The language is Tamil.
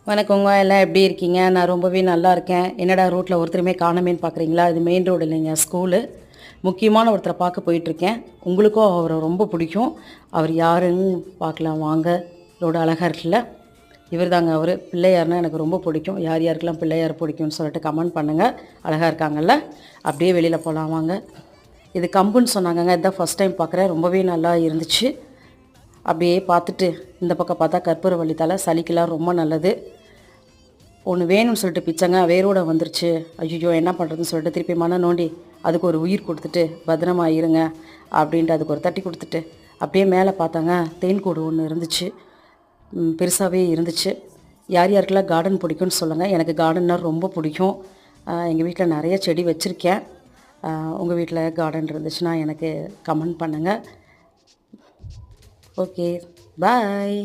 வணக்கங்க. எல்லாம் எப்படி இருக்கீங்க? நான் ரொம்பவே நல்லா இருக்கேன். என்னடா ரோட்டில் ஒருத்தருமே காணோமேன்னு பார்க்குறீங்களா? இது மெயின் ரோடு இல்லைங்க, ஸ்கூலு. முக்கியமான ஒருத்தரை பார்க்க போயிட்டுருக்கேன். உங்களுக்கும் அவரை ரொம்ப பிடிக்கும். அவர் யாருன்னு பார்க்கலாம் வாங்க. ரோடு அழகாக இருக்குல்ல? இவர் தாங்க அவர். பிள்ளையார்னா எனக்கு ரொம்ப பிடிக்கும். யார் யாருக்கெல்லாம் பிள்ளையார் பிடிக்கும்னு சொல்லிட்டு கமெண்ட் பண்ணுங்கள். அழகாக இருக்காங்கல்ல? அப்படியே வெளியில் போகலாம் வாங்க. இது கம்புன்னு சொன்னாங்கங்க. இதுதான் ஃபஸ்ட் டைம் பார்க்குறேன். ரொம்பவே நல்லா இருந்துச்சு. அப்படியே பார்த்துட்டு இந்த பக்கம் பார்த்தா கற்பூரவள்ளி தழை, சளிக்கெல்லாம் ரொம்ப நல்லது. ஒன்று வேணும்னு சொல்லிட்டு பிச்சைங்க, வேரோட வந்துருச்சு. ஐயோ என்ன பண்ணுறதுன்னு சொல்லிட்டு திருப்பி மன நோண்டி அதுக்கு ஒரு உயிர் கொடுத்துட்டு பத்திரமா இருங்க அப்படின்ட்டு அதுக்கு ஒரு தட்டி கொடுத்துட்டு அப்படியே மேலே பார்த்தாங்க, தேன்கூடு ஒன்று இருந்துச்சு. பெருசாகவே இருந்துச்சு. யார் யாருக்கெல்லாம் கார்டன் பிடிக்கும்னு சொல்லுங்கள். எனக்கு கார்டன்னா ரொம்ப பிடிக்கும். எங்கள் வீட்டில் நிறைய செடி வச்சுருக்கேன். உங்கள் வீட்டில் கார்டன் இருந்துச்சுன்னா எனக்கு கமெண்ட் பண்ணுங்கள். ஓகே, பாய்.